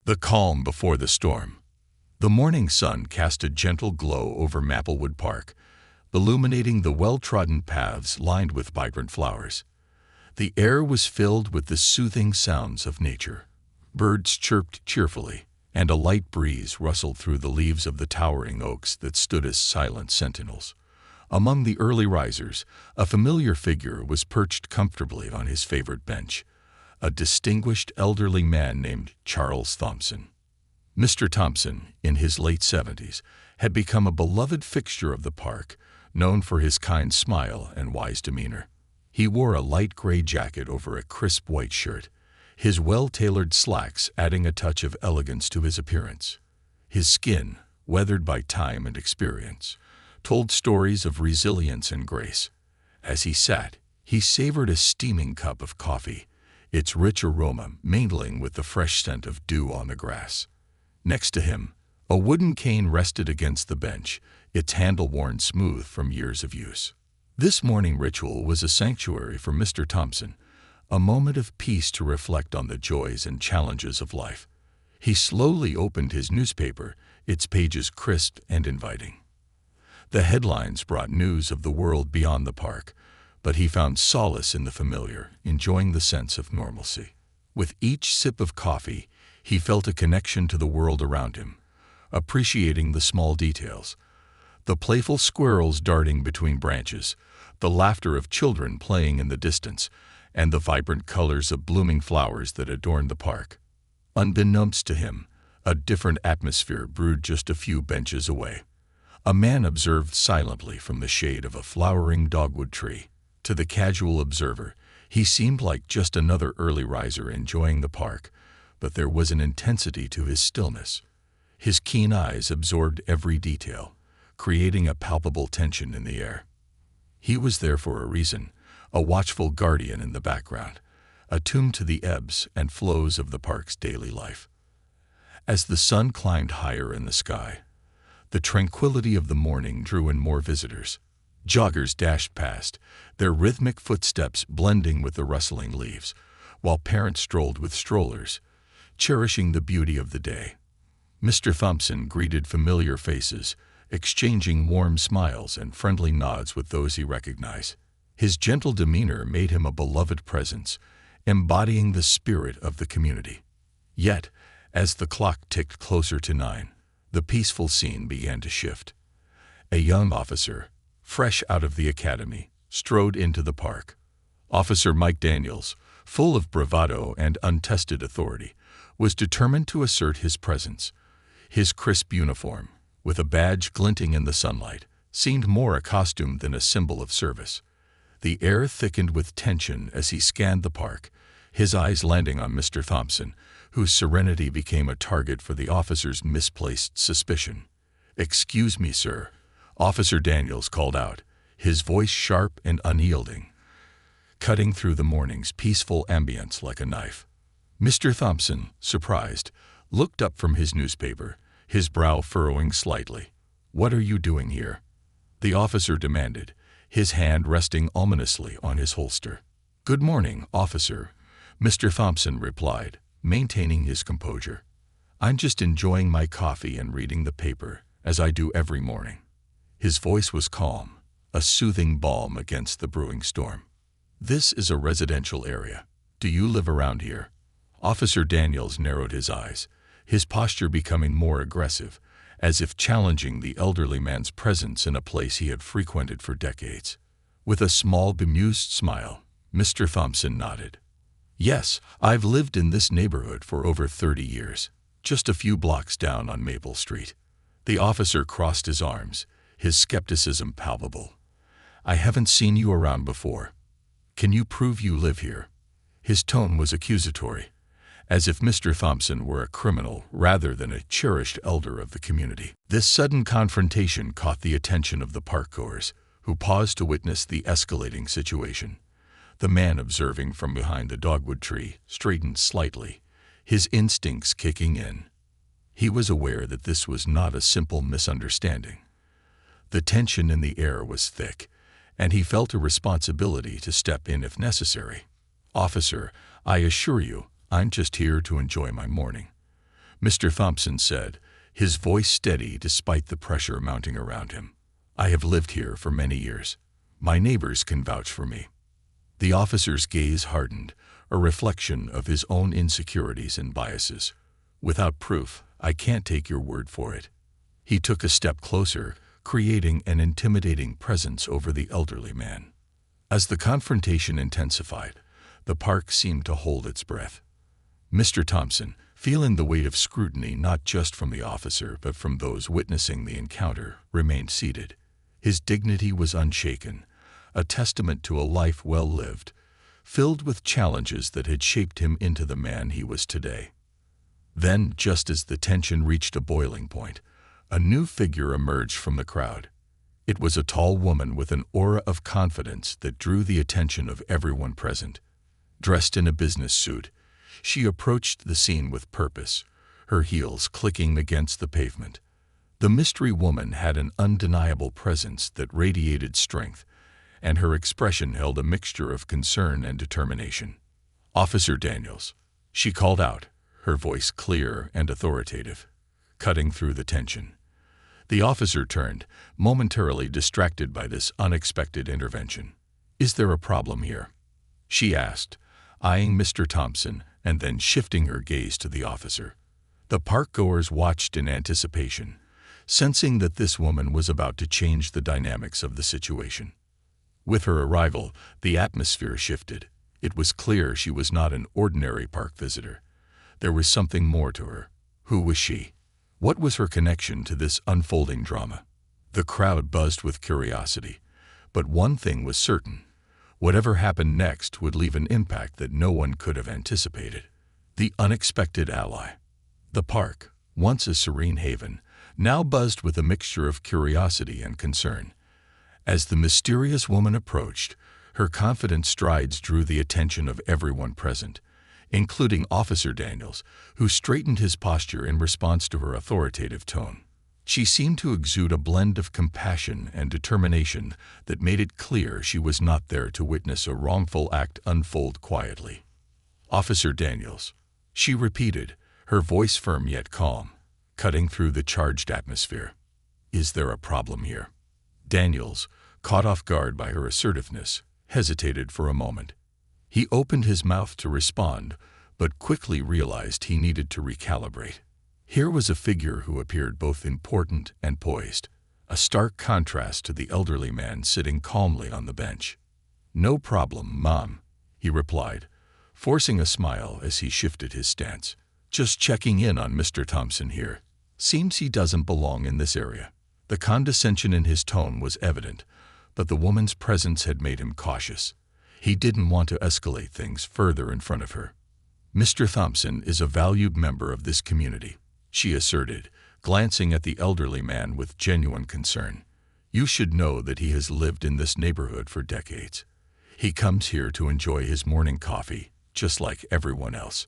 The calm before the storm. The morning sun cast a gentle glow over Maplewood Park, illuminating the well-trodden paths lined with vibrant flowers. The air was filled with the soothing sounds of nature. Birds chirped cheerfully, and a light breeze rustled through the leaves of the towering oaks that stood as silent sentinels. Among the early risers, a familiar figure was perched comfortably on his favorite bench, a distinguished elderly man named Charles Thompson. Mr. Thompson, in his late 70s, had become a beloved fixture of the park, known for his kind smile and wise demeanor. He wore a light gray jacket over a crisp white shirt, his well-tailored slacks adding a touch of elegance to his appearance. His skin, weathered by time and experience, told stories of resilience and grace. As he sat, he savored a steaming cup of coffee, its rich aroma mingling with the fresh scent of dew on the grass. Next to him, a wooden cane rested against the bench, its handle worn smooth from years of use. This morning ritual was a sanctuary for Mr. Thompson, a moment of peace to reflect on the joys and challenges of life. He slowly opened his newspaper, its pages crisp and inviting. The headlines brought news of the world beyond the park, but he found solace in the familiar, enjoying the sense of normalcy. With each sip of coffee, he felt a connection to the world around him, appreciating the small details. The playful squirrels darting between branches, the laughter of children playing in the distance, and the vibrant colors of blooming flowers that adorned the park. Unbeknownst to him, a different atmosphere brewed just a few benches away. A man observed silently from the shade of a flowering dogwood tree. To the casual observer, he seemed like just another early riser enjoying the park, but there was an intensity to his stillness. His keen eyes absorbed every detail, creating a palpable tension in the air. He was there for a reason, a watchful guardian in the background, attuned to the ebbs and flows of the park's daily life. As the sun climbed higher in the sky, the tranquility of the morning drew in more visitors. Joggers dashed past, their rhythmic footsteps blending with the rustling leaves, while parents strolled with strollers, cherishing the beauty of the day. Mr. Thompson greeted familiar faces, exchanging warm smiles and friendly nods with those he recognized. His gentle demeanor made him a beloved presence, embodying the spirit of the community. Yet, as the clock ticked closer to 9, the peaceful scene began to shift. A young officer, fresh out of the academy, strode into the park. Officer Mike Daniels, full of bravado and untested authority, was determined to assert his presence. His crisp uniform, with a badge glinting in the sunlight, seemed more a costume than a symbol of service. The air thickened with tension as he scanned the park, his eyes landing on Mr. Thompson, whose serenity became a target for the officer's misplaced suspicion. "Excuse me, sir," Officer Daniels called out, his voice sharp and unyielding, cutting through the morning's peaceful ambience like a knife. Mr. Thompson, surprised, looked up from his newspaper, his brow furrowing slightly. "What are you doing here?" the officer demanded, his hand resting ominously on his holster. "Good morning, officer," Mr. Thompson replied, maintaining his composure. "I'm just enjoying my coffee and reading the paper, as I do every morning." His voice was calm, a soothing balm against the brewing storm. "This is a residential area. Do you live around here?" Officer Daniels narrowed his eyes, his posture becoming more aggressive, as if challenging the elderly man's presence in a place he had frequented for decades. With a small, bemused smile, Mr. Thompson nodded. "Yes, I've lived in this neighborhood for over 30 years, just a few blocks down on Maple Street." The officer crossed his arms, his skepticism palpable. "I haven't seen you around before. Can you prove you live here?" His tone was accusatory, as if Mr. Thompson were a criminal rather than a cherished elder of the community. This sudden confrontation caught the attention of the parkgoers, who paused to witness the escalating situation. The man, observing from behind the dogwood tree, straightened slightly, his instincts kicking in. He was aware that this was not a simple misunderstanding. The tension in the air was thick, and he felt a responsibility to step in if necessary. "Officer, I assure you, I'm just here to enjoy my morning." Mr. Thompson said, his voice steady despite the pressure mounting around him. "I have lived here for many years. My neighbors can vouch for me." The officer's gaze hardened, a reflection of his own insecurities and biases. "Without proof, I can't take your word for it." He took a step closer, creating an intimidating presence over the elderly man. As the confrontation intensified, the park seemed to hold its breath. Mr. Thompson, feeling the weight of scrutiny not just from the officer but from those witnessing the encounter, remained seated. His dignity was unshaken, a testament to a life well lived, filled with challenges that had shaped him into the man he was today. Then, just as the tension reached a boiling point, a new figure emerged from the crowd. It was a tall woman with an aura of confidence that drew the attention of everyone present. Dressed in a business suit, she approached the scene with purpose, her heels clicking against the pavement. The mystery woman had an undeniable presence that radiated strength, and her expression held a mixture of concern and determination. "Officer Daniels," she called out, her voice clear and authoritative, cutting through the tension. The officer turned, momentarily distracted by this unexpected intervention. "Is there a problem here?" she asked, eyeing Mr. Thompson and then shifting her gaze to the officer. The park-goers watched in anticipation, sensing that this woman was about to change the dynamics of the situation. With her arrival, the atmosphere shifted. It was clear she was not an ordinary park visitor. There was something more to her. Who was she? What was her connection to this unfolding drama? The crowd buzzed with curiosity, but one thing was certain. Whatever happened next would leave an impact that no one could have anticipated. The unexpected ally. The park, once a serene haven, now buzzed with a mixture of curiosity and concern. As the mysterious woman approached, her confident strides drew the attention of everyone present, including Officer Daniels, who straightened his posture in response to her authoritative tone. She seemed to exude a blend of compassion and determination that made it clear she was not there to witness a wrongful act unfold quietly. "Officer Daniels," she repeated, her voice firm yet calm, cutting through the charged atmosphere. "Is there a problem here?" Daniels, caught off guard by her assertiveness, hesitated for a moment. He opened his mouth to respond, but quickly realized he needed to recalibrate. Here was a figure who appeared both important and poised, a stark contrast to the elderly man sitting calmly on the bench. "No problem, Mom," he replied, forcing a smile as he shifted his stance. "Just checking in on Mr. Thompson here. Seems he doesn't belong in this area." The condescension in his tone was evident, but the woman's presence had made him cautious. He didn't want to escalate things further in front of her. "Mr. Thompson is a valued member of this community," she asserted, glancing at the elderly man with genuine concern. "You should know that he has lived in this neighborhood for decades. He comes here to enjoy his morning coffee, just like everyone else."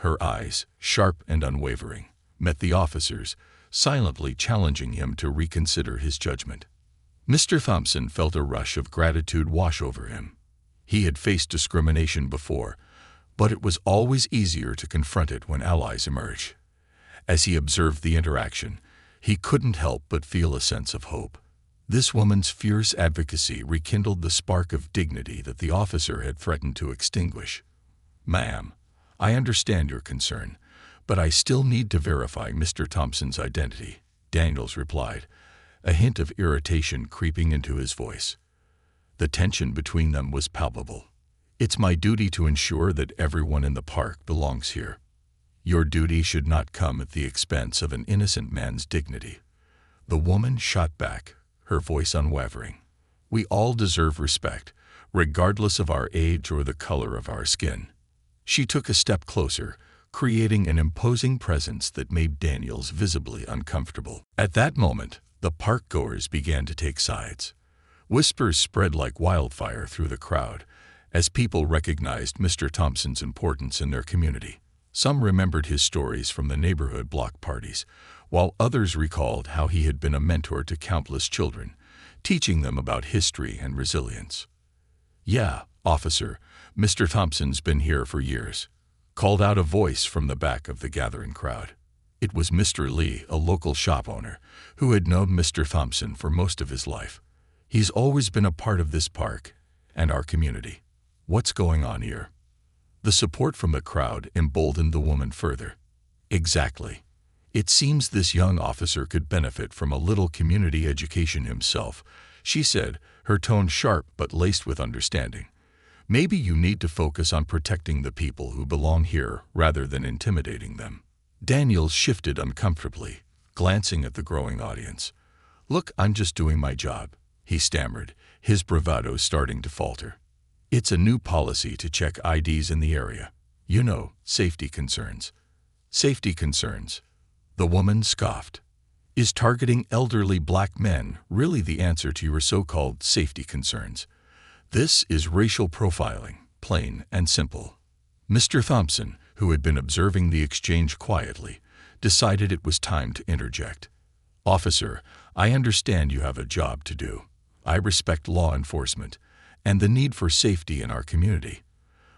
Her eyes, sharp and unwavering, met the officer's, silently challenging him to reconsider his judgment. Mr. Thompson felt a rush of gratitude wash over him. He had faced discrimination before, but it was always easier to confront it when allies emerge. As he observed the interaction, he couldn't help but feel a sense of hope. This woman's fierce advocacy rekindled the spark of dignity that the officer had threatened to extinguish. "Ma'am, I understand your concern, but I still need to verify Mr. Thompson's identity," Daniels replied, a hint of irritation creeping into his voice. The tension between them was palpable. "It's my duty to ensure that everyone in the park belongs here. Your duty should not come at the expense of an innocent man's dignity." The woman shot back, her voice unwavering. "We all deserve respect, regardless of our age or the color of our skin." She took a step closer, creating an imposing presence that made Daniels visibly uncomfortable. At that moment, the park-goers began to take sides. Whispers spread like wildfire through the crowd as people recognized Mr. Thompson's importance in their community. Some remembered his stories from the neighborhood block parties, while others recalled how he had been a mentor to countless children, teaching them about history and resilience. "Yeah, officer, Mr. Thompson's been here for years," called out a voice from the back of the gathering crowd. It was Mr. Lee, a local shop owner, who had known Mr. Thompson for most of his life. He's always been a part of this park and our community. What's going on here? The support from the crowd emboldened the woman further. Exactly. It seems this young officer could benefit from a little community education himself, she said, her tone sharp but laced with understanding. Maybe you need to focus on protecting the people who belong here rather than intimidating them. Daniel shifted uncomfortably, glancing at the growing audience. Look, I'm just doing my job, he stammered, his bravado starting to falter. It's a new policy to check IDs in the area. You know, safety concerns. Safety concerns. The woman scoffed. Is targeting elderly black men really the answer to your so-called safety concerns? This is racial profiling, plain and simple. Mr. Thompson, who had been observing the exchange quietly, decided it was time to interject. Officer, I understand you have a job to do. I respect law enforcement and the need for safety in our community.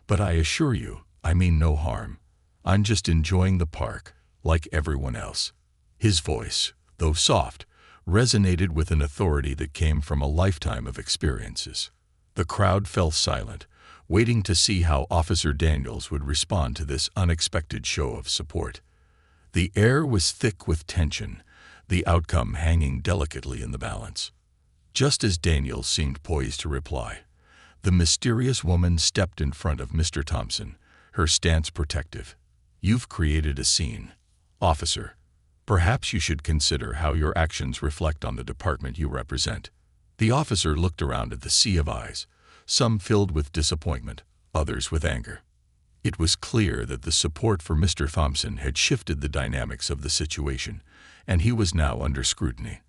But I assure you, I mean no harm. I'm just enjoying the park, like everyone else. His voice, though soft, resonated with an authority that came from a lifetime of experiences. The crowd fell silent, waiting to see how Officer Daniels would respond to this unexpected show of support. The air was thick with tension, the outcome hanging delicately in the balance. Just as Daniels seemed poised to reply, the mysterious woman stepped in front of Mr. Thompson, her stance protective. You've created a scene. Officer, perhaps you should consider how your actions reflect on the department you represent. The officer looked around at the sea of eyes, some filled with disappointment, others with anger. It was clear that the support for Mr. Thompson had shifted the dynamics of the situation, and he was now under scrutiny.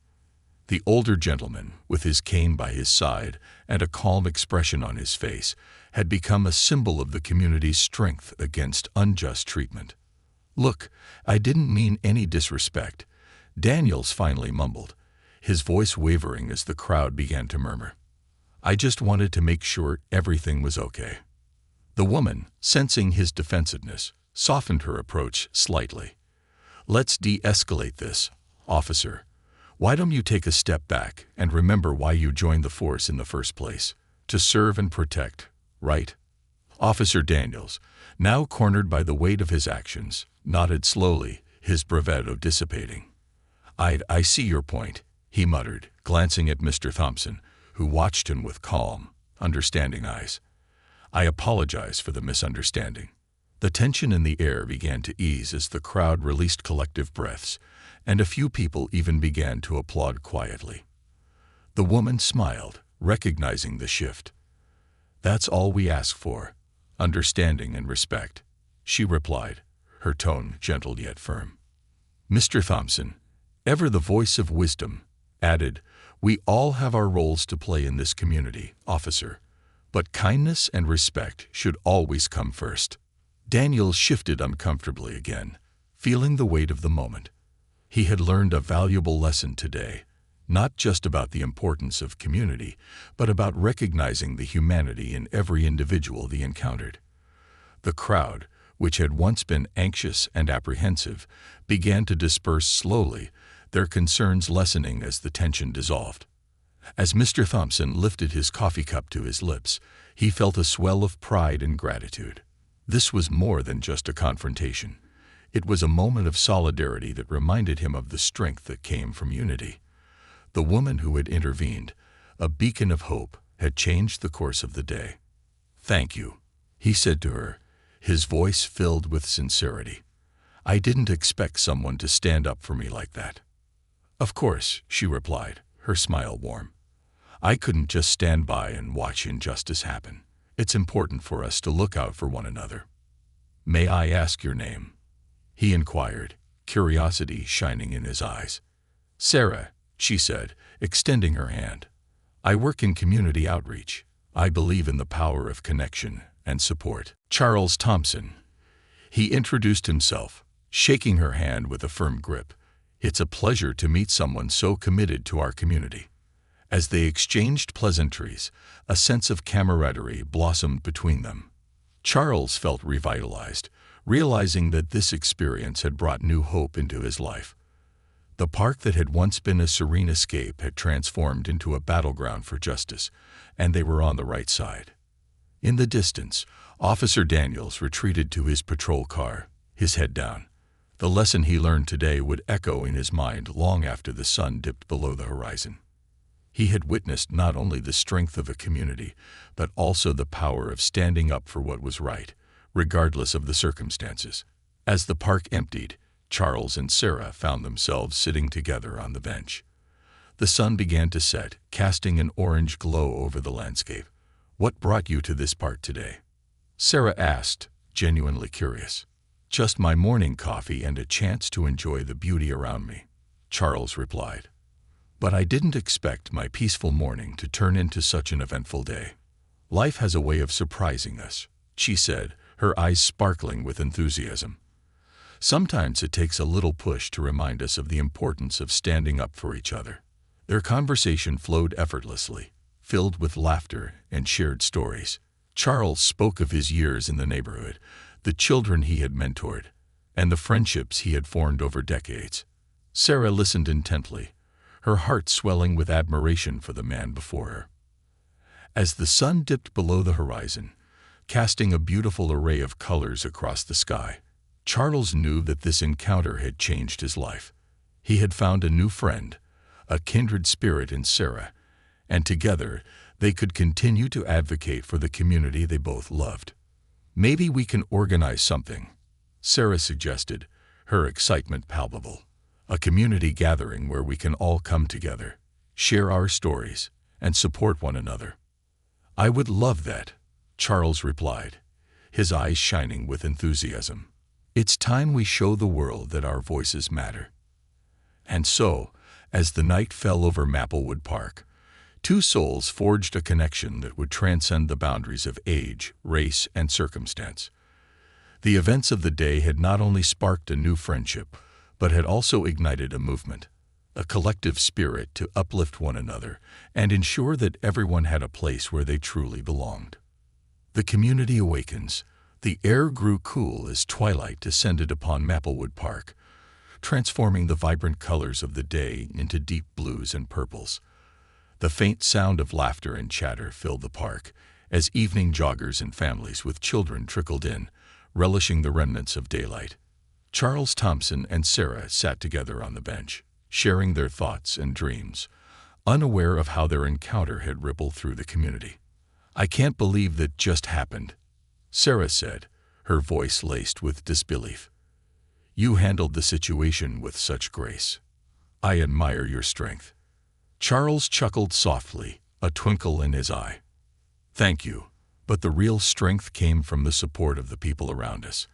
The older gentleman, with his cane by his side and a calm expression on his face, had become a symbol of the community's strength against unjust treatment. Look, I didn't mean any disrespect, Daniels finally mumbled, his voice wavering as the crowd began to murmur. I just wanted to make sure everything was okay. The woman, sensing his defensiveness, softened her approach slightly. Let's de-escalate this, officer. Why don't you take a step back and remember why you joined the force in the first place? To serve and protect, right? Officer Daniels, now cornered by the weight of his actions, nodded slowly, his bravado dissipating. I see your point, he muttered, glancing at Mr. Thompson, who watched him with calm, understanding eyes. I apologize for the misunderstanding. The tension in the air began to ease as the crowd released collective breaths, and a few people even began to applaud quietly. The woman smiled, recognizing the shift. That's all we ask for, understanding and respect, she replied, her tone gentle yet firm. Mr. Thompson, ever the voice of wisdom, added, we all have our roles to play in this community, officer, but kindness and respect should always come first. Daniel shifted uncomfortably again, feeling the weight of the moment. He had learned a valuable lesson today, not just about the importance of community, but about recognizing the humanity in every individual he encountered. The crowd, which had once been anxious and apprehensive, began to disperse slowly, their concerns lessening as the tension dissolved. As Mr. Thompson lifted his coffee cup to his lips, he felt a swell of pride and gratitude. This was more than just a confrontation. It was a moment of solidarity that reminded him of the strength that came from unity. The woman who had intervened, a beacon of hope, had changed the course of the day. Thank you, he said to her, his voice filled with sincerity. I didn't expect someone to stand up for me like that. Of course, she replied, her smile warm. I couldn't just stand by and watch injustice happen. It's important for us to look out for one another. May I ask your name? He inquired, curiosity shining in his eyes. Sarah, she said, extending her hand. I work in community outreach. I believe in the power of connection and support. Charles Thompson. He introduced himself, shaking her hand with a firm grip. It's a pleasure to meet someone so committed to our community. As they exchanged pleasantries, a sense of camaraderie blossomed between them. Charles felt revitalized, realizing that this experience had brought new hope into his life. The park that had once been a serene escape had transformed into a battleground for justice, and they were on the right side. In the distance, Officer Daniels retreated to his patrol car, his head down. The lesson he learned today would echo in his mind long after the sun dipped below the horizon. He had witnessed not only the strength of a community, but also the power of standing up for what was right, regardless of the circumstances. As the park emptied, Charles and Sarah found themselves sitting together on the bench. The sun began to set, casting an orange glow over the landscape. "What brought you to this part today?" Sarah asked, genuinely curious. "Just my morning coffee and a chance to enjoy the beauty around me," Charles replied. "But I didn't expect my peaceful morning to turn into such an eventful day." "Life has a way of surprising us," she said, her eyes sparkling with enthusiasm. "Sometimes it takes a little push to remind us of the importance of standing up for each other." Their conversation flowed effortlessly, filled with laughter and shared stories. Charles spoke of his years in the neighborhood, the children he had mentored, and the friendships he had formed over decades. Sarah listened intently, her heart swelling with admiration for the man before her. As the sun dipped below the horizon, casting a beautiful array of colors across the sky, Charles knew that this encounter had changed his life. He had found a new friend, a kindred spirit in Sarah, and together they could continue to advocate for the community they both loved. "Maybe we can organize something," Sarah suggested, her excitement palpable. "A community gathering where we can all come together, share our stories, and support one another." "I would love that," Charles replied, his eyes shining with enthusiasm. "It's time we show the world that our voices matter." And so, as the night fell over Maplewood Park, two souls forged a connection that would transcend the boundaries of age, race, and circumstance. The events of the day had not only sparked a new friendship, but had also ignited a movement, a collective spirit to uplift one another and ensure that everyone had a place where they truly belonged. The community awakens. The air grew cool as twilight descended upon Maplewood Park, transforming the vibrant colors of the day into deep blues and purples. The faint sound of laughter and chatter filled the park as evening joggers and families with children trickled in, relishing the remnants of daylight. Charles Thompson and Sarah sat together on the bench, sharing their thoughts and dreams, unaware of how their encounter had rippled through the community. "I can't believe that just happened," Sarah said, her voice laced with disbelief. "You handled the situation with such grace. I admire your strength." Charles chuckled softly, a twinkle in his eye. "Thank you, but the real strength came from the support of the people around us.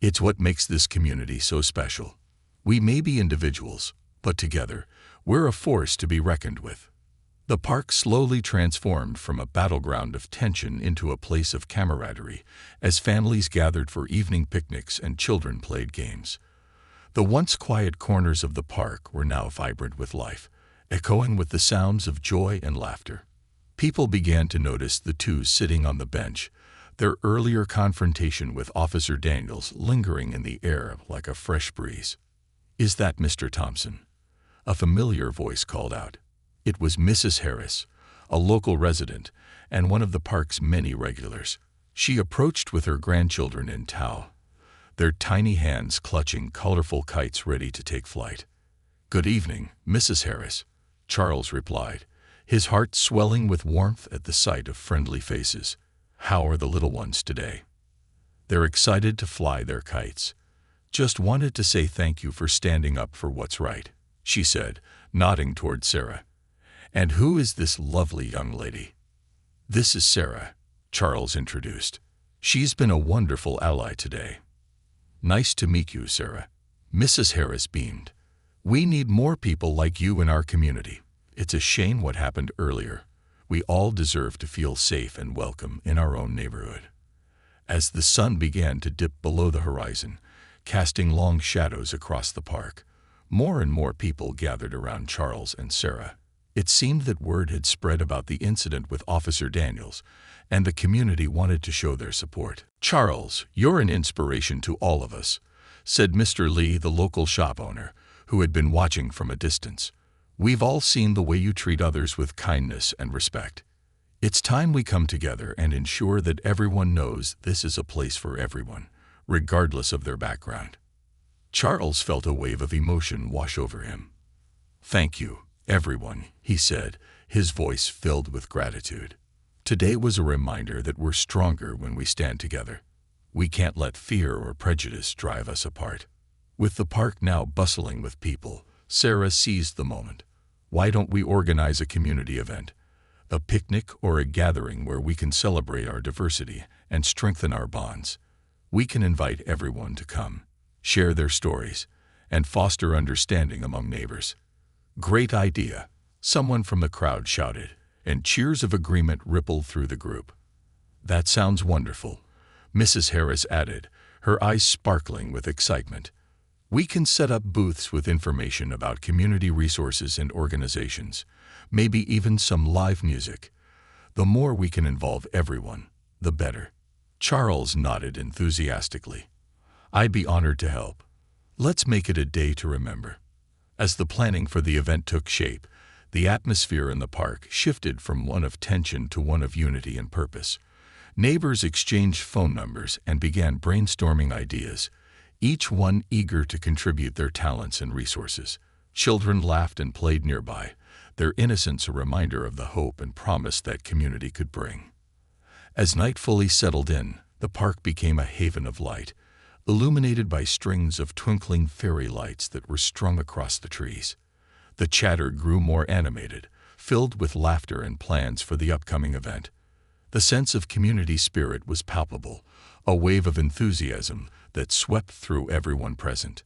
It's what makes this community so special. We may be individuals, but together, we're a force to be reckoned with." The park slowly transformed from a battleground of tension into a place of camaraderie as families gathered for evening picnics and children played games. The once quiet corners of the park were now vibrant with life, echoing with the sounds of joy and laughter. People began to notice the two sitting on the bench, their earlier confrontation with Officer Daniels lingering in the air like a fresh breeze. "Is that Mr. Thompson?" a familiar voice called out. It was Mrs. Harris, a local resident and one of the park's many regulars. She approached with her grandchildren in tow, their tiny hands clutching colorful kites ready to take flight. "Good evening, Mrs. Harris," Charles replied, his heart swelling with warmth at the sight of friendly faces. "How are the little ones today?" "They're excited to fly their kites. Just wanted to say thank you for standing up for what's right," she said, nodding toward Sarah. "And who is this lovely young lady?" "This is Sarah," Charles introduced. "She's been a wonderful ally today." "Nice to meet you, Sarah." Mrs. Harris beamed. "We need more people like you in our community. It's a shame what happened earlier. We all deserve to feel safe and welcome in our own neighborhood." As the sun began to dip below the horizon, casting long shadows across the park, more and more people gathered around Charles and Sarah. It seemed that word had spread about the incident with Officer Daniels, and the community wanted to show their support. "Charles, you're an inspiration to all of us," said Mr. Lee, the local shop owner, who had been watching from a distance. "We've all seen the way you treat others with kindness and respect. It's time we come together and ensure that everyone knows this is a place for everyone, regardless of their background." Charles felt a wave of emotion wash over him. "Thank you, everyone," he said, his voice filled with gratitude. "Today was a reminder that we're stronger when we stand together. We can't let fear or prejudice drive us apart." With the park now bustling with people, Sarah seized the moment. "Why don't we organize a community event? A picnic or a gathering where we can celebrate our diversity and strengthen our bonds. We can invite everyone to come, share their stories, and foster understanding among neighbors." "Great idea," someone from the crowd shouted, and cheers of agreement rippled through the group. "That sounds wonderful," Mrs. Harris added, her eyes sparkling with excitement. "We can set up booths with information about community resources and organizations, maybe even some live music. The more we can involve everyone, the better." Charles nodded enthusiastically. "I'd be honored to help. Let's make it a day to remember." As the planning for the event took shape, the atmosphere in the park shifted from one of tension to one of unity and purpose. Neighbors exchanged phone numbers and began brainstorming ideas, each one eager to contribute their talents and resources. Children laughed and played nearby, their innocence a reminder of the hope and promise that community could bring. As night fully settled in, the park became a haven of light, illuminated by strings of twinkling fairy lights that were strung across the trees. The chatter grew more animated, filled with laughter and plans for the upcoming event. The sense of community spirit was palpable, a wave of enthusiasm that swept through everyone present.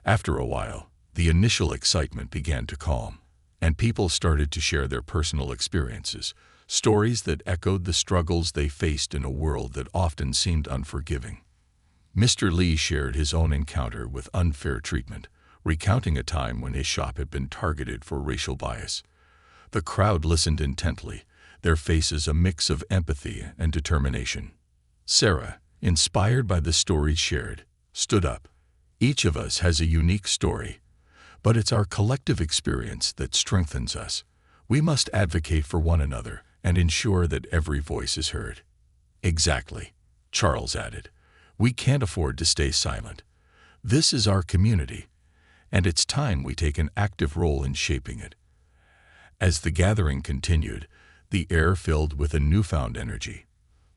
After a while, the initial excitement began to calm, and people started to share their personal experiences, stories that echoed the struggles they faced in a world that often seemed unforgiving. Mr. Lee shared his own encounter with unfair treatment, recounting a time when his shop had been targeted for racial bias. The crowd listened intently, their faces a mix of empathy and determination. Sarah, inspired by the stories shared, stood up. "Each of us has a unique story, but it's our collective experience that strengthens us. We must advocate for one another and ensure that every voice is heard." "Exactly," Charles added. "We can't afford to stay silent. This is our community, and it's time we take an active role in shaping it." As the gathering continued, the air filled with a newfound energy.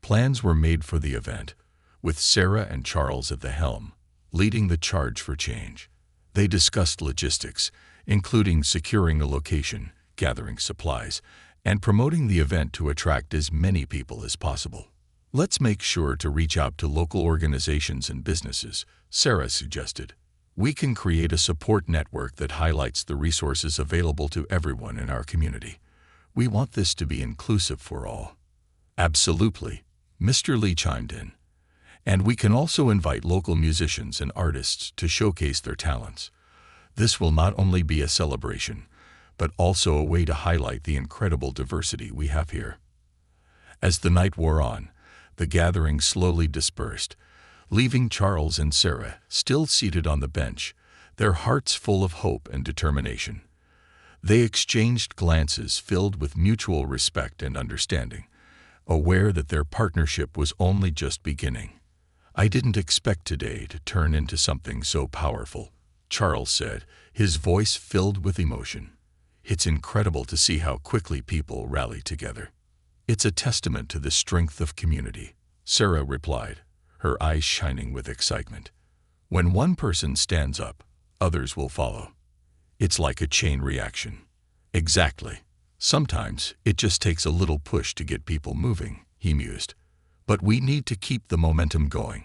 Plans were made for the event, with Sarah and Charles at the helm, leading the charge for change. They discussed logistics, including securing a location, gathering supplies, and promoting the event to attract as many people as possible. "Let's make sure to reach out to local organizations and businesses," Sarah suggested. "We can create a support network that highlights the resources available to everyone in our community. We want this to be inclusive for all." "Absolutely," Mr. Lee chimed in. "And we can also invite local musicians and artists to showcase their talents. This will not only be a celebration, but also a way to highlight the incredible diversity we have here." As the night wore on, the gathering slowly dispersed, leaving Charles and Sarah still seated on the bench, their hearts full of hope and determination. They exchanged glances filled with mutual respect and understanding, aware that their partnership was only just beginning. "I didn't expect today to turn into something so powerful," Charles said, his voice filled with emotion. "It's incredible to see how quickly people rally together." "It's a testament to the strength of community," Sarah replied, her eyes shining with excitement. "When one person stands up, others will follow. It's like a chain reaction." "Exactly. Sometimes it just takes a little push to get people moving," he mused. "But we need to keep the momentum going.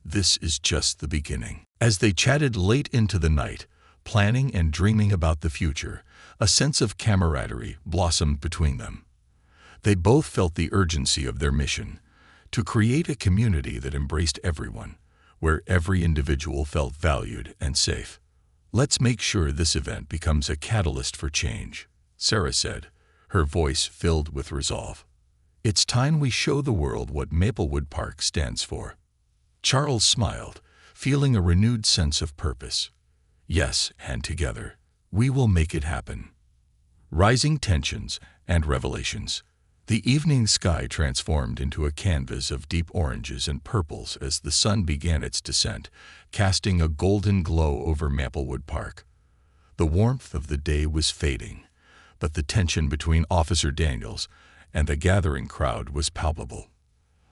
This is just the beginning." As they chatted late into the night, planning and dreaming about the future, a sense of camaraderie blossomed between them. They both felt the urgency of their mission, to create a community that embraced everyone, where every individual felt valued and safe. "Let's make sure this event becomes a catalyst for change," Sarah said, her voice filled with resolve. "It's time we show the world what Maplewood Park stands for." Charles smiled, feeling a renewed sense of purpose. "Yes, and together, we will make it happen." Rising tensions and revelations. The evening sky transformed into a canvas of deep oranges and purples as the sun began its descent, casting a golden glow over Maplewood Park. The warmth of the day was fading, but the tension between Officer Daniels and the gathering crowd was palpable.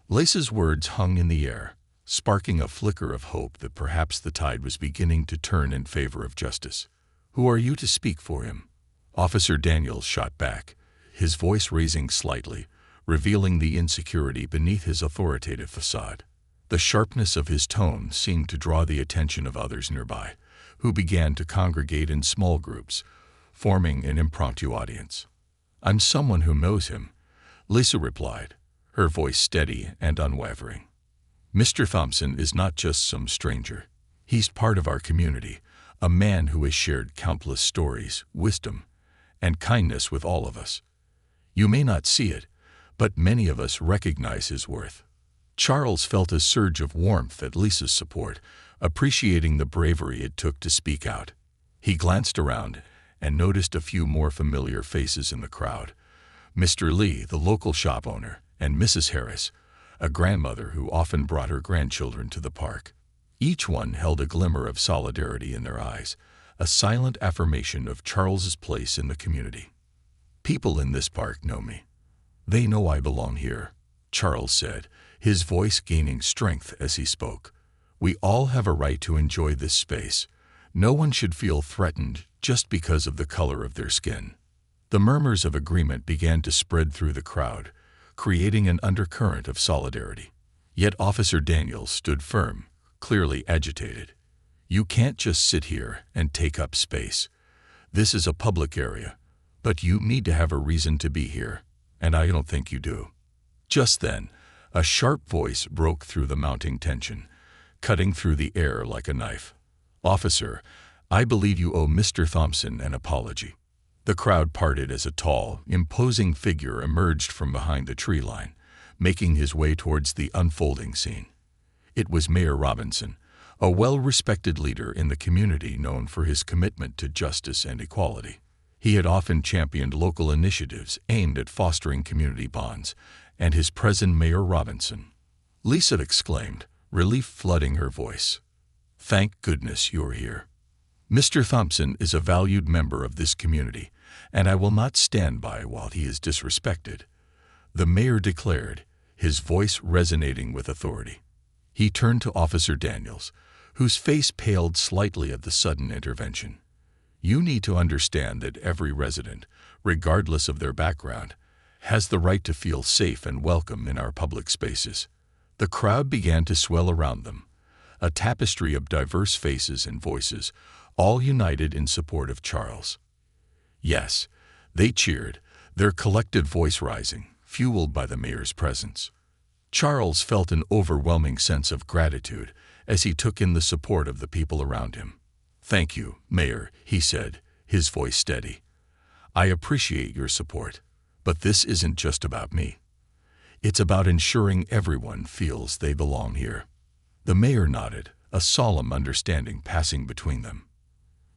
Lace's words hung in the air, sparking a flicker of hope that perhaps the tide was beginning to turn in favor of justice. "Who are you to speak for him?" Officer Daniels shot back, his voice raising slightly, revealing the insecurity beneath his authoritative facade. The sharpness of his tone seemed to draw the attention of others nearby, who began to congregate in small groups, forming an impromptu audience. "I'm someone who knows him," Lisa replied, her voice steady and unwavering. "Mr. Thompson is not just some stranger. He's part of our community, a man who has shared countless stories, wisdom, and kindness with all of us. You may not see it, but many of us recognize his worth." Charles felt a surge of warmth at Lisa's support, appreciating the bravery it took to speak out. He glanced around and noticed a few more familiar faces in the crowd. Mr. Lee, the local shop owner, and Mrs. Harris, a grandmother who often brought her grandchildren to the park. Each one held a glimmer of solidarity in their eyes, a silent affirmation of Charles's place in the community. "People in this park know me. They know I belong here," Charles said, his voice gaining strength as he spoke. "We all have a right to enjoy this space. No one should feel threatened just because of the color of their skin." The murmurs of agreement began to spread through the crowd, creating an undercurrent of solidarity. Yet Officer Daniels stood firm, clearly agitated. "You can't just sit here and take up space. This is a public area, but you need to have a reason to be here, and I don't think you do." Just then, a sharp voice broke through the mounting tension, cutting through the air like a knife. "Officer, I believe you owe Mr. Thompson an apology." The crowd parted as a tall, imposing figure emerged from behind the tree line, making his way towards the unfolding scene. It was Mayor Robinson, a well-respected leader in the community known for his commitment to justice and equality. He had often championed local initiatives aimed at fostering community bonds, and his present Mayor Robinson. Lisa exclaimed, relief flooding her voice. "Thank goodness you're here. Mr. Thompson is a valued member of this community, and I will not stand by while he is disrespected," the mayor declared, his voice resonating with authority. He turned to Officer Daniels, whose face paled slightly at the sudden intervention. "You need to understand that every resident, regardless of their background, has the right to feel safe and welcome in our public spaces." The crowd began to swell around them, a tapestry of diverse faces and voices, all united in support of Charles. Yes, they cheered, their collective voice rising, fueled by the mayor's presence. Charles felt an overwhelming sense of gratitude as he took in the support of the people around him. "Thank you, Mayor," he said, his voice steady. "I appreciate your support, but this isn't just about me. It's about ensuring everyone feels they belong here." The mayor nodded, a solemn understanding passing between them.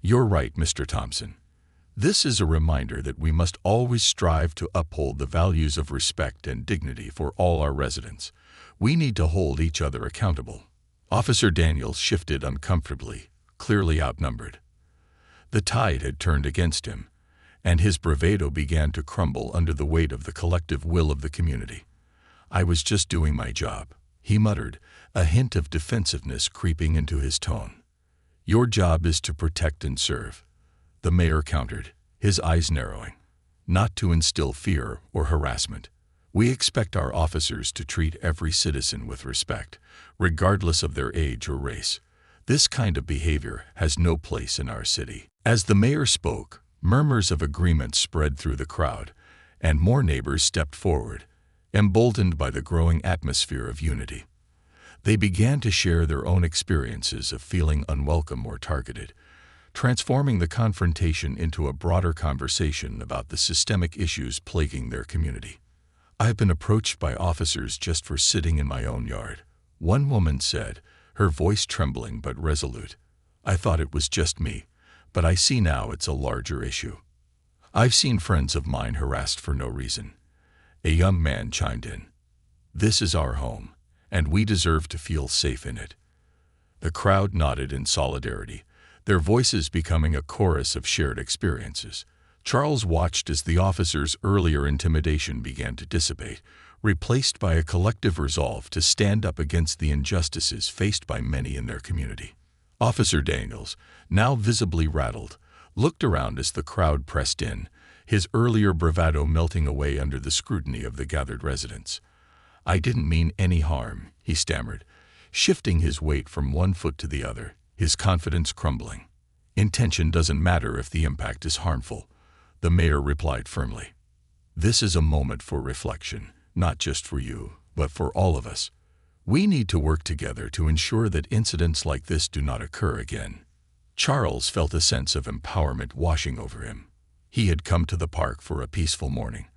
"You're right, Mr. Thompson. This is a reminder that we must always strive to uphold the values of respect and dignity for all our residents. We need to hold each other accountable." Officer Daniels shifted uncomfortably, clearly outnumbered. The tide had turned against him, and his bravado began to crumble under the weight of the collective will of the community. "I was just doing my job," he muttered, a hint of defensiveness creeping into his tone. "Your job is to protect and serve," the mayor countered, his eyes narrowing. "Not to instill fear or harassment. We expect our officers to treat every citizen with respect, regardless of their age or race. This kind of behavior has no place in our city." As the mayor spoke, murmurs of agreement spread through the crowd, and more neighbors stepped forward, emboldened by the growing atmosphere of unity. They began to share their own experiences of feeling unwelcome or targeted, transforming the confrontation into a broader conversation about the systemic issues plaguing their community. "I've been approached by officers just for sitting in my own yard," one woman said, her voice trembling but resolute. "I thought it was just me, but I see now it's a larger issue. I've seen friends of mine harassed for no reason." A young man chimed in. "This is our home, and we deserve to feel safe in it." The crowd nodded in solidarity, their voices becoming a chorus of shared experiences. Charles watched as the officers' earlier intimidation began to dissipate, replaced by a collective resolve to stand up against the injustices faced by many in their community. Officer Daniels, now visibly rattled, looked around as the crowd pressed in, his earlier bravado melting away under the scrutiny of the gathered residents. "I didn't mean any harm," he stammered, shifting his weight from one foot to the other, his confidence crumbling. "Intention doesn't matter if the impact is harmful," the mayor replied firmly. "This is a moment for reflection, not just for you, but for all of us. We need to work together to ensure that incidents like this do not occur again." Charles felt a sense of empowerment washing over him. He had come to the park for a peaceful morning,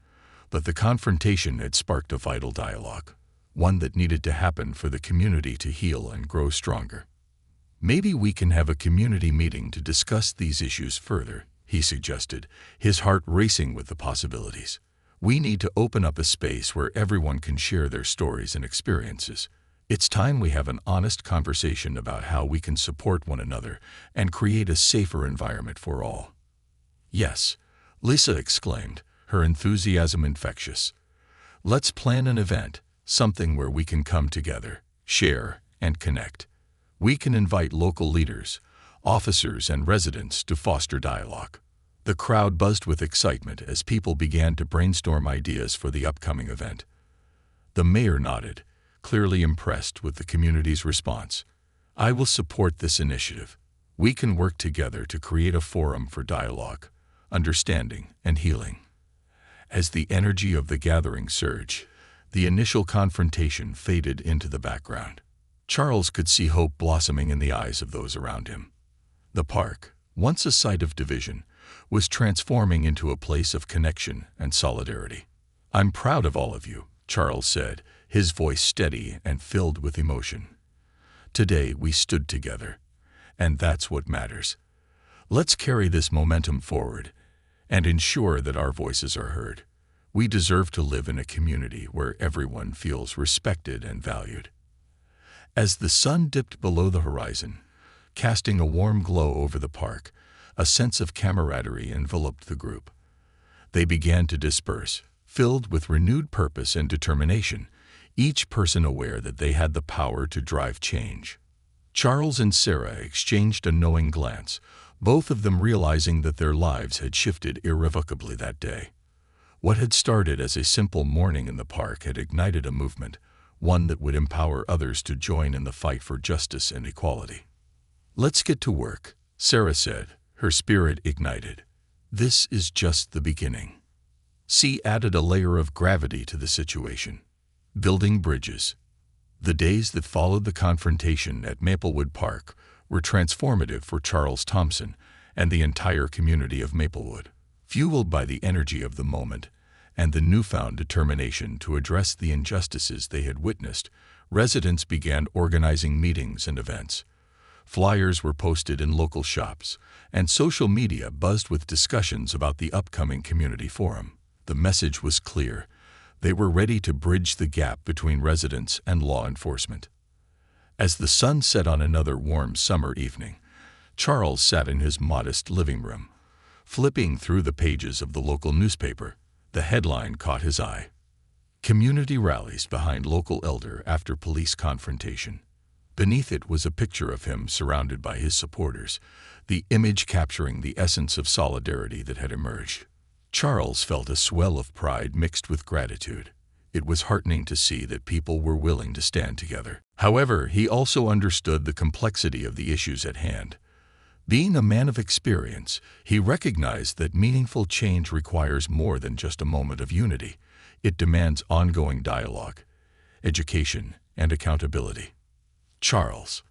but the confrontation had sparked a vital dialogue, one that needed to happen for the community to heal and grow stronger. "Maybe we can have a community meeting to discuss these issues further," he suggested, his heart racing with the possibilities. "We need to open up a space where everyone can share their stories and experiences. It's time we have an honest conversation about how we can support one another and create a safer environment for all." "Yes," Lisa exclaimed, her enthusiasm infectious. "Let's plan an event, something where we can come together, share, and connect. We can invite local leaders, officers, and residents to foster dialogue." The crowd buzzed with excitement as people began to brainstorm ideas for the upcoming event. The mayor nodded, clearly impressed with the community's response. "I will support this initiative. We can work together to create a forum for dialogue, understanding, and healing." As the energy of the gathering surged, the initial confrontation faded into the background. Charles could see hope blossoming in the eyes of those around him. The park, once a site of division, was transforming into a place of connection and solidarity. "I'm proud of all of you," Charles said, his voice steady and filled with emotion. "Today we stood together, and that's what matters. Let's carry this momentum forward and ensure that our voices are heard. We deserve to live in a community where everyone feels respected and valued." As the sun dipped below the horizon, casting a warm glow over the park, a sense of camaraderie enveloped the group. They began to disperse, filled with renewed purpose and determination, each person aware that they had the power to drive change. Charles and Sarah exchanged a knowing glance, both of them realizing that their lives had shifted irrevocably that day. What had started as a simple morning in the park had ignited a movement, one that would empower others to join in the fight for justice and equality. "Let's get to work," Sarah said, her spirit ignited. "This is just the beginning." She added a layer of gravity to the situation. Building bridges. The days that followed the confrontation at Maplewood Park were transformative for Charles Thompson and the entire community of Maplewood. Fueled by the energy of the moment and the newfound determination to address the injustices they had witnessed, residents began organizing meetings and events. Flyers were posted in local shops, and social media buzzed with discussions about the upcoming community forum. The message was clear. They were ready to bridge the gap between residents and law enforcement. As the sun set on another warm summer evening, Charles sat in his modest living room. Flipping through the pages of the local newspaper, the headline caught his eye. "Community rallies behind local elder after police confrontation." Beneath it was a picture of him surrounded by his supporters, the image capturing the essence of solidarity that had emerged. Charles felt a swell of pride mixed with gratitude. It was heartening to see that people were willing to stand together. However, he also understood the complexity of the issues at hand. Being a man of experience, he recognized that meaningful change requires more than just a moment of unity. It demands ongoing dialogue, education, and accountability. "Charles,"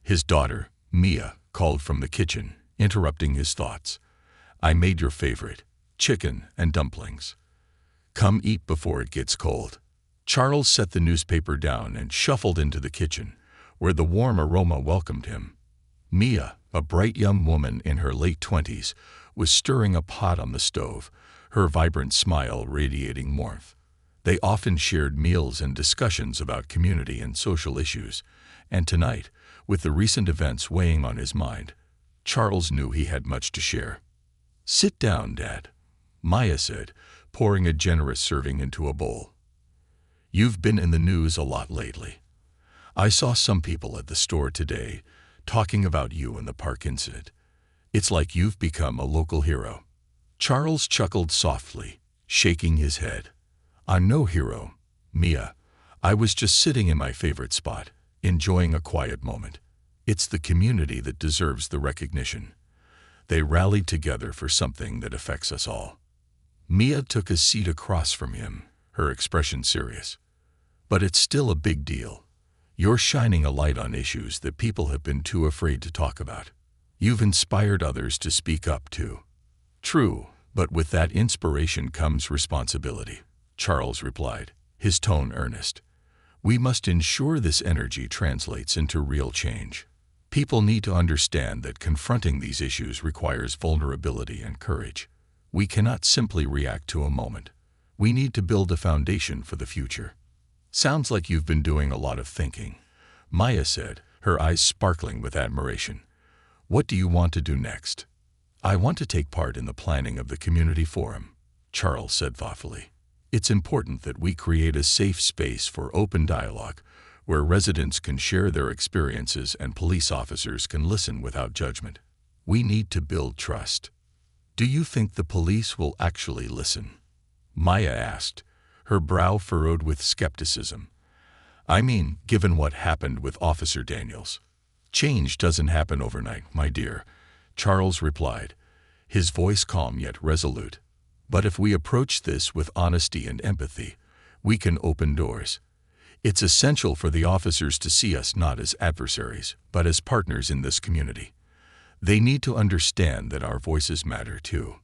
his daughter, Mia, called from the kitchen, interrupting his thoughts. "I made your favorite, chicken and dumplings. Come eat before it gets cold." Charles set the newspaper down and shuffled into the kitchen, where the warm aroma welcomed him. Mia, a bright young woman in her late 20s, was stirring a pot on the stove, her vibrant smile radiating warmth. They often shared meals and discussions about community and social issues, and tonight, with the recent events weighing on his mind, Charles knew he had much to share. "Sit down, Dad," Maya said, pouring a generous serving into a bowl. "You've been in the news a lot lately. I saw some people at the store today talking about you and the park incident. It's like you've become a local hero." Charles chuckled softly, shaking his head. "I'm no hero, Mia. I was just sitting in my favorite spot, enjoying a quiet moment. It's the community that deserves the recognition. They rallied together for something that affects us all." Mia took a seat across from him, her expression serious. "But it's still a big deal. You're shining a light on issues that people have been too afraid to talk about. You've inspired others to speak up too." "True, but with that inspiration comes responsibility," Charles replied, his tone earnest. "We must ensure this energy translates into real change. People need to understand that confronting these issues requires vulnerability and courage. We cannot simply react to a moment. We need to build a foundation for the future." "Sounds like you've been doing a lot of thinking," Maya said, her eyes sparkling with admiration. "What do you want to do next?" "I want to take part in the planning of the community forum," Charles said thoughtfully. "It's important that we create a safe space for open dialogue, where residents can share their experiences and police officers can listen without judgment. We need to build trust." "Do you think the police will actually listen?" Maya asked, her brow furrowed with skepticism. "I mean, given what happened with Officer Daniels." "Change doesn't happen overnight, my dear," Charles replied, his voice calm yet resolute. "But if we approach this with honesty and empathy, we can open doors. It's essential for the officers to see us not as adversaries, but as partners in this community. They need to understand that our voices matter too."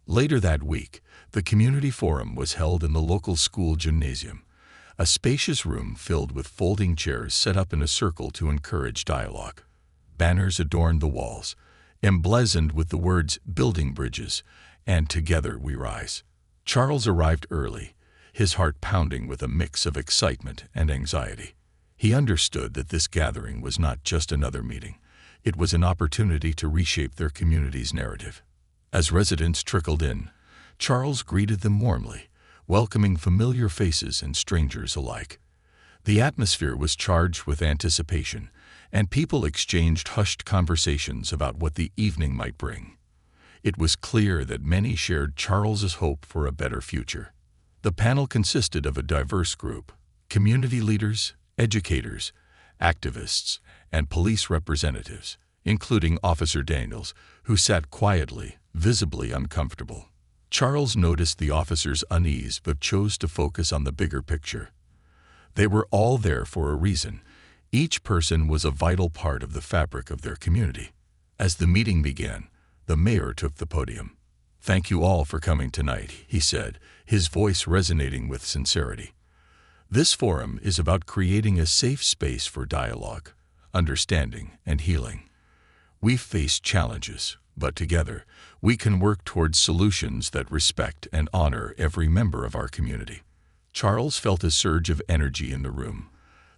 Later that week, the community forum was held in the local school gymnasium, a spacious room filled with folding chairs set up in a circle to encourage dialogue. Banners adorned the walls, emblazoned with the words "Building Bridges" and "Together We Rise." Charles arrived early, his heart pounding with a mix of excitement and anxiety. He understood that this gathering was not just another meeting. It was an opportunity to reshape their community's narrative. As residents trickled in, Charles greeted them warmly, welcoming familiar faces and strangers alike. The atmosphere was charged with anticipation, and people exchanged hushed conversations about what the evening might bring. It was clear that many shared Charles's hope for a better future. The panel consisted of a diverse group: community leaders, educators, activists, and police representatives, including Officer Daniels, who sat quietly, visibly uncomfortable. Charles noticed the officers' unease but chose to focus on the bigger picture. They were all there for a reason. Each person was a vital part of the fabric of their community. As the meeting began, the mayor took the podium. "Thank you all for coming tonight," he said, his voice resonating with sincerity. "This forum is about creating a safe space for dialogue, understanding, and healing. We've faced challenges, but together, we can work towards solutions that respect and honor every member of our community." Charles felt a surge of energy in the room,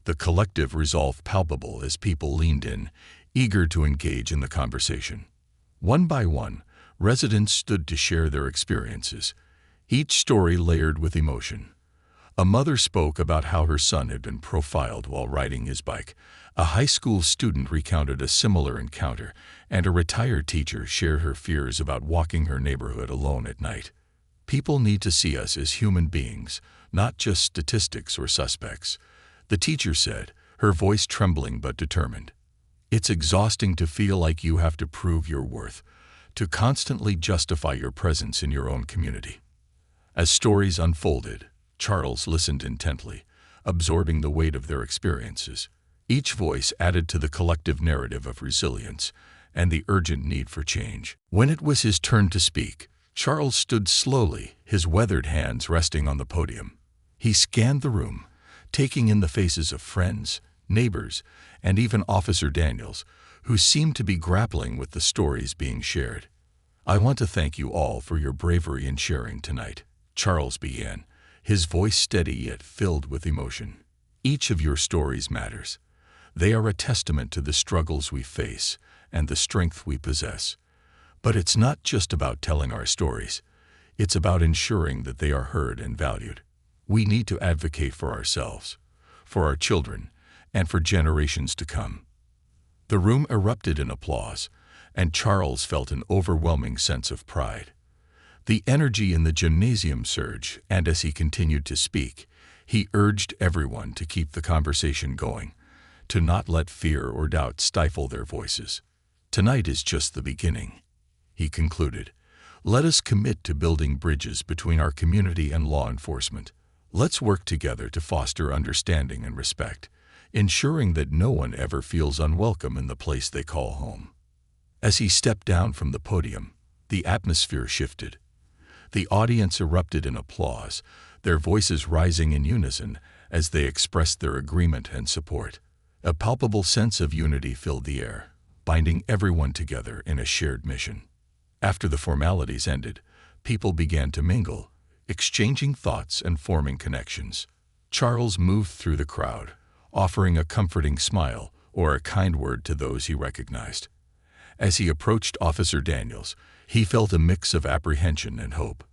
the collective resolve palpable as people leaned in, eager to engage in the conversation. One by one, residents stood to share their experiences, each story layered with emotion. A mother spoke about how her son had been profiled while riding his bike. A high school student recounted a similar encounter, and a retired teacher shared her fears about walking her neighborhood alone at night. "People need to see us as human beings, not just statistics or suspects," the teacher said, her voice trembling but determined. "It's exhausting to feel like you have to prove your worth, to constantly justify your presence in your own community." As stories unfolded, Charles listened intently, absorbing the weight of their experiences. Each voice added to the collective narrative of resilience, and the urgent need for change. When it was his turn to speak, Charles stood slowly, his weathered hands resting on the podium. He scanned the room, taking in the faces of friends, neighbors, and even Officer Daniels, who seemed to be grappling with the stories being shared. "I want to thank you all for your bravery in sharing tonight," Charles began, his voice steady yet filled with emotion. "Each of your stories matters. They are a testament to the struggles we face and the strength we possess. But it's not just about telling our stories. It's about ensuring that they are heard and valued. We need to advocate for ourselves, for our children, and for generations to come." The room erupted in applause, and Charles felt an overwhelming sense of pride. The energy in the gymnasium surged, and as he continued to speak, he urged everyone to keep the conversation going, to not let fear or doubt stifle their voices. "Tonight is just the beginning," he concluded. "Let us commit to building bridges between our community and law enforcement. Let's work together to foster understanding and respect, ensuring that no one ever feels unwelcome in the place they call home." As he stepped down from the podium, the atmosphere shifted. The audience erupted in applause, their voices rising in unison as they expressed their agreement and support. A palpable sense of unity filled the air, binding everyone together in a shared mission. After the formalities ended, people began to mingle, exchanging thoughts and forming connections. Charles moved through the crowd, offering a comforting smile or a kind word to those he recognized. As he approached Officer Daniels, he felt a mix of apprehension and hope.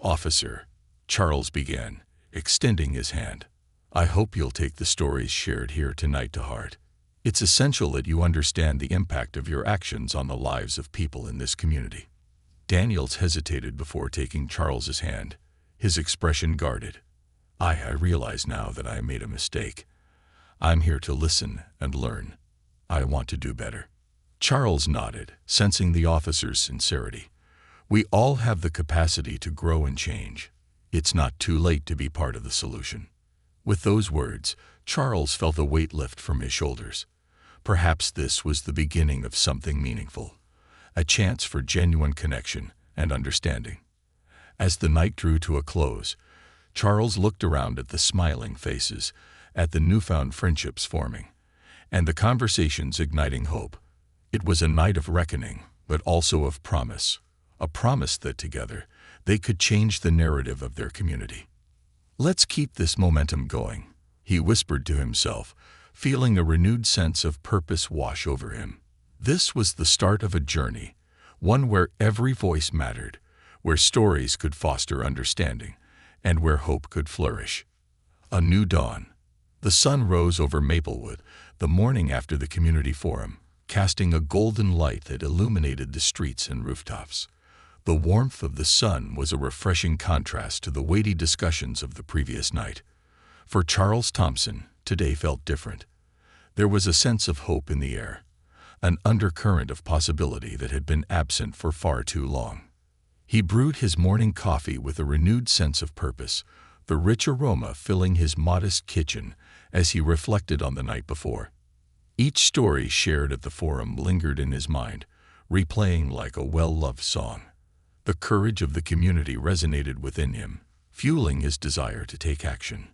"Officer," Charles began, extending his hand, "I hope you'll take the stories shared here tonight to heart. It's essential that you understand the impact of your actions on the lives of people in this community." Daniels hesitated before taking Charles's hand, his expression guarded. I realize now that I made a mistake. I'm here to listen and learn. I want to do better." Charles nodded, sensing the officer's sincerity. "We all have the capacity to grow and change. It's not too late to be part of the solution." With those words, Charles felt a weight lift from his shoulders. Perhaps this was the beginning of something meaningful, a chance for genuine connection and understanding. As the night drew to a close, Charles looked around at the smiling faces, at the newfound friendships forming, and the conversations igniting hope. It was a night of reckoning, but also of promise, a promise that together they could change the narrative of their community. "Let's keep this momentum going," he whispered to himself, feeling a renewed sense of purpose wash over him. This was the start of a journey, one where every voice mattered, where stories could foster understanding, and where hope could flourish. A new dawn. The sun rose over Maplewood the morning after the community forum, casting a golden light that illuminated the streets and rooftops. The warmth of the sun was a refreshing contrast to the weighty discussions of the previous night. For Charles Thompson, today felt different. There was a sense of hope in the air, an undercurrent of possibility that had been absent for far too long. He brewed his morning coffee with a renewed sense of purpose, the rich aroma filling his modest kitchen as he reflected on the night before. Each story shared at the forum lingered in his mind, replaying like a well-loved song. The courage of the community resonated within him, fueling his desire to take action.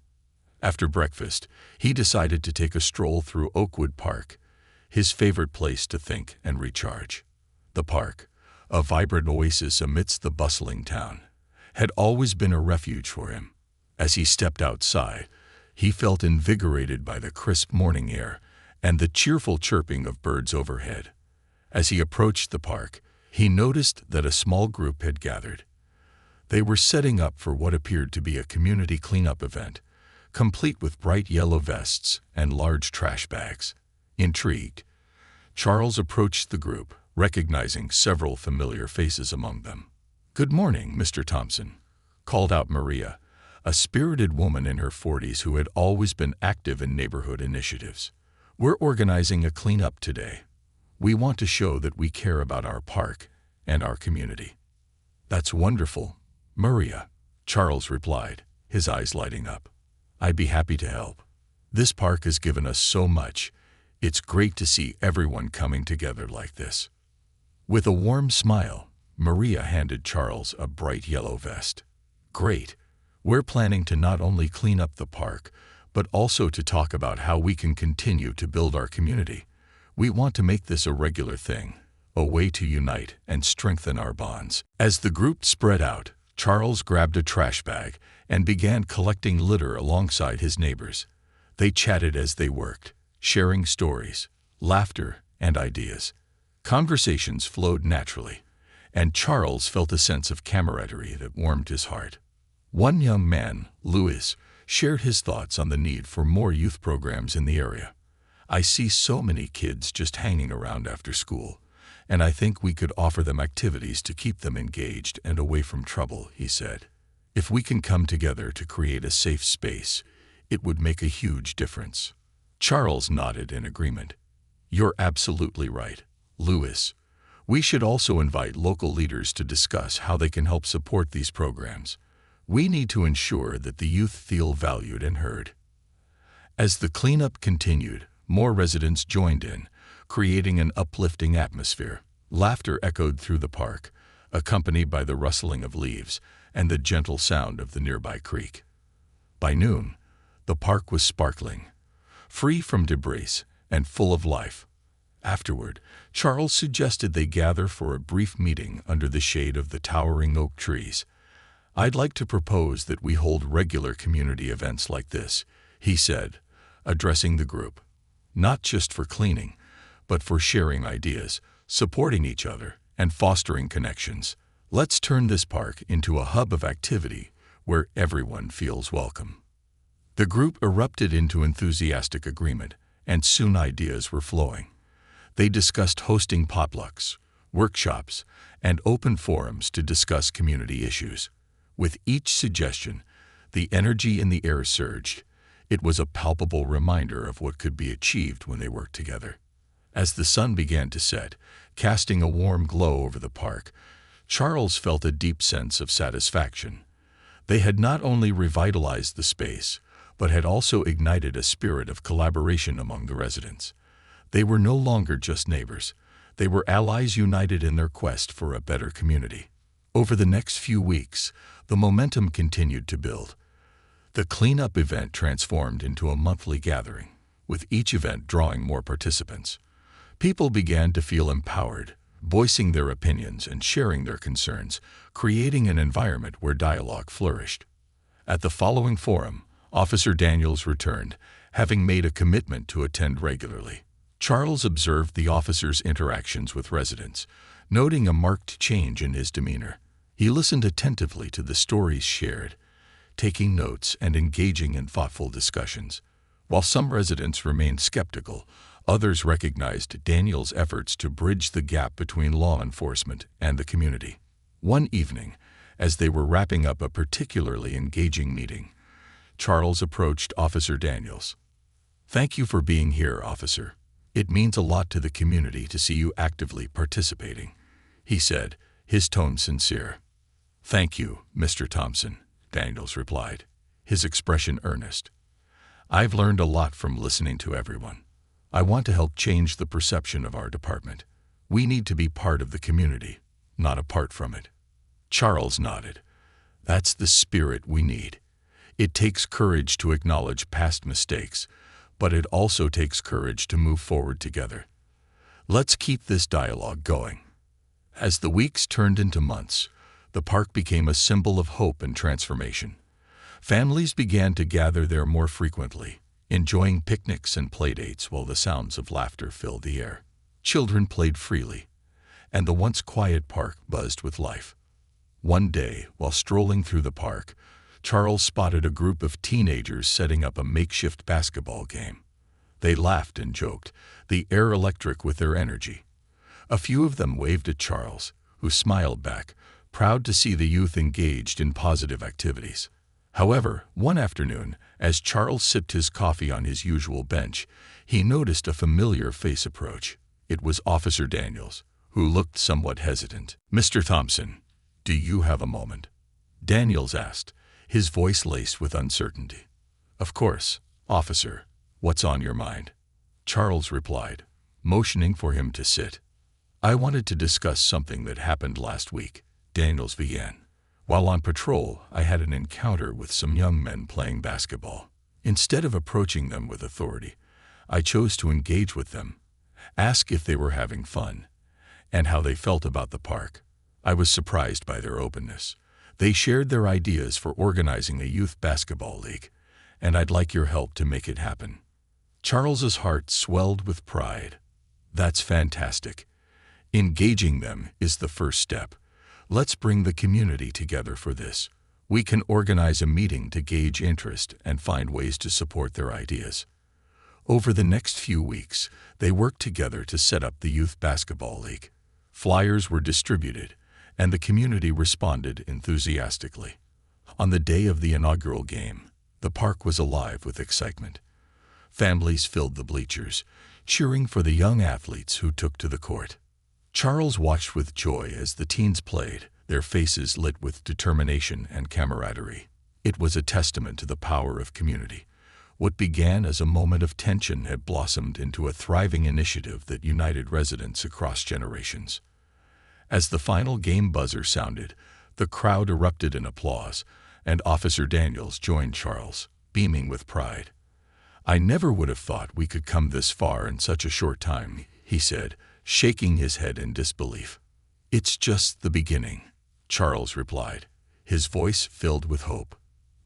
After breakfast, he decided to take a stroll through Oakwood Park, his favorite place to think and recharge. The park, a vibrant oasis amidst the bustling town, had always been a refuge for him. As he stepped outside, he felt invigorated by the crisp morning air and the cheerful chirping of birds overhead. As he approached the park, he noticed that a small group had gathered. They were setting up for what appeared to be a community cleanup event, complete with bright yellow vests and large trash bags. Intrigued, Charles approached the group, recognizing several familiar faces among them. "Good morning, Mr. Thompson," called out Maria, a spirited woman in her 40s who had always been active in neighborhood initiatives. "We're organizing a cleanup today. We want to show that we care about our park and our community." "That's wonderful, Maria," Charles replied, his eyes lighting up. "I'd be happy to help. This park has given us so much. It's great to see everyone coming together like this." With a warm smile, Maria handed Charles a bright yellow vest. "Great. We're planning to not only clean up the park, but also to talk about how we can continue to build our community. We want to make this a regular thing, a way to unite and strengthen our bonds." As the group spread out, Charles grabbed a trash bag and began collecting litter alongside his neighbors. They chatted as they worked, sharing stories, laughter, and ideas. Conversations flowed naturally, and Charles felt a sense of camaraderie that warmed his heart. One young man, Louis, shared his thoughts on the need for more youth programs in the area. "I see so many kids just hanging around after school, and I think we could offer them activities to keep them engaged and away from trouble," he said. "If we can come together to create a safe space, it would make a huge difference." Charles nodded in agreement. "You're absolutely right, Louis. We should also invite local leaders to discuss how they can help support these programs. We need to ensure that the youth feel valued and heard." As the cleanup continued, more residents joined in, creating an uplifting atmosphere. Laughter echoed through the park, accompanied by the rustling of leaves and the gentle sound of the nearby creek. By noon, the park was sparkling, free from debris and full of life. Afterward, Charles suggested they gather for a brief meeting under the shade of the towering oak trees. "I'd like to propose that we hold regular community events like this," he said, addressing the group. "Not just for cleaning, but for sharing ideas, supporting each other, and fostering connections. Let's turn this park into a hub of activity where everyone feels welcome." The group erupted into enthusiastic agreement, and soon ideas were flowing. They discussed hosting potlucks, workshops, and open forums to discuss community issues. With each suggestion, the energy in the air surged. It was a palpable reminder of what could be achieved when they worked together. As the sun began to set, casting a warm glow over the park, Charles felt a deep sense of satisfaction. They had not only revitalized the space, but had also ignited a spirit of collaboration among the residents. They were no longer just neighbors. They were allies united in their quest for a better community. Over the next few weeks, the momentum continued to build. The cleanup event transformed into a monthly gathering, with each event drawing more participants. People began to feel empowered, voicing their opinions and sharing their concerns, creating an environment where dialogue flourished. At the following forum, Officer Daniels returned, having made a commitment to attend regularly. Charles observed the officer's interactions with residents, noting a marked change in his demeanor. He listened attentively to the stories shared, taking notes and engaging in thoughtful discussions. While some residents remained skeptical, others recognized Daniel's efforts to bridge the gap between law enforcement and the community. One evening, as they were wrapping up a particularly engaging meeting, Charles approached Officer Daniels. "Thank you for being here, officer. It means a lot to the community to see you actively participating," he said, his tone sincere. "Thank you, Mr. Thompson," Daniels replied, his expression earnest. "I've learned a lot from listening to everyone. I want to help change the perception of our department. We need to be part of the community, not apart from it." Charles nodded. "That's the spirit we need. It takes courage to acknowledge past mistakes, but it also takes courage to move forward together. Let's keep this dialogue going." As the weeks turned into months, the park became a symbol of hope and transformation. Families began to gather there more frequently, enjoying picnics and playdates while the sounds of laughter filled the air. Children played freely, and the once quiet park buzzed with life. One day, while strolling through the park, Charles spotted a group of teenagers setting up a makeshift basketball game. They laughed and joked, the air electric with their energy. A few of them waved at Charles, who smiled back, proud to see the youth engaged in positive activities. However, one afternoon, as Charles sipped his coffee on his usual bench, he noticed a familiar face approach. It was Officer Daniels, who looked somewhat hesitant. "Mr. Thompson, do you have a moment?" Daniels asked, his voice laced with uncertainty. "Of course, officer. What's on your mind?" Charles replied, motioning for him to sit. "I wanted to discuss something that happened last week," Daniels began. "While on patrol, I had an encounter with some young men playing basketball. Instead of approaching them with authority, I chose to engage with them, ask if they were having fun, and how they felt about the park. I was surprised by their openness. They shared their ideas for organizing a youth basketball league, and I'd like your help to make it happen." Charles's heart swelled with pride. "That's fantastic. Engaging them is the first step. Let's bring the community together for this. We can organize a meeting to gauge interest and find ways to support their ideas." Over the next few weeks, they worked together to set up the youth basketball league. Flyers were distributed, and the community responded enthusiastically. On the day of the inaugural game, the park was alive with excitement. Families filled the bleachers, cheering for the young athletes who took to the court. Charles watched with joy as the teens played, their faces lit with determination and camaraderie. It was a testament to the power of community. What began as a moment of tension had blossomed into a thriving initiative that united residents across generations. As the final game buzzer sounded, the crowd erupted in applause, and Officer Daniels joined Charles, beaming with pride. "I never would have thought we could come this far in such a short time," he said, shaking his head in disbelief. "It's just the beginning," Charles replied, his voice filled with hope.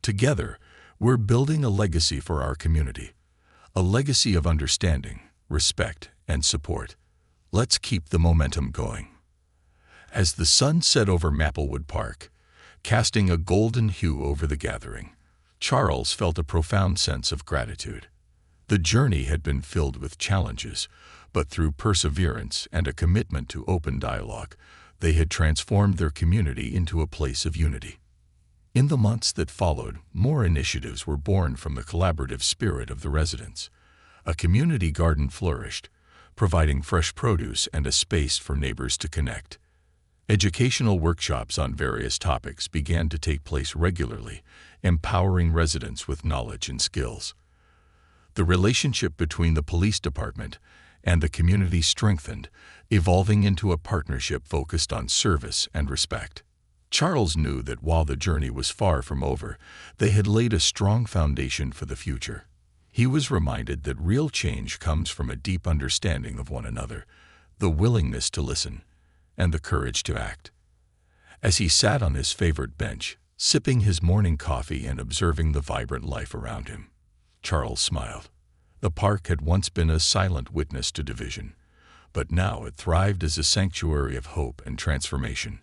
"Together, we're building a legacy for our community, a legacy of understanding, respect, and support. Let's keep the momentum going." As the sun set over Maplewood Park, casting a golden hue over the gathering, Charles felt a profound sense of gratitude. The journey had been filled with challenges, but through perseverance and a commitment to open dialogue, they had transformed their community into a place of unity. In the months that followed, more initiatives were born from the collaborative spirit of the residents. A community garden flourished, providing fresh produce and a space for neighbors to connect. Educational workshops on various topics began to take place regularly, empowering residents with knowledge and skills. The relationship between the police department and the community strengthened, evolving into a partnership focused on service and respect. Charles knew that while the journey was far from over, they had laid a strong foundation for the future. He was reminded that real change comes from a deep understanding of one another, the willingness to listen, and the courage to act. As he sat on his favorite bench, sipping his morning coffee and observing the vibrant life around him, Charles smiled. The park had once been a silent witness to division, but now it thrived as a sanctuary of hope and transformation,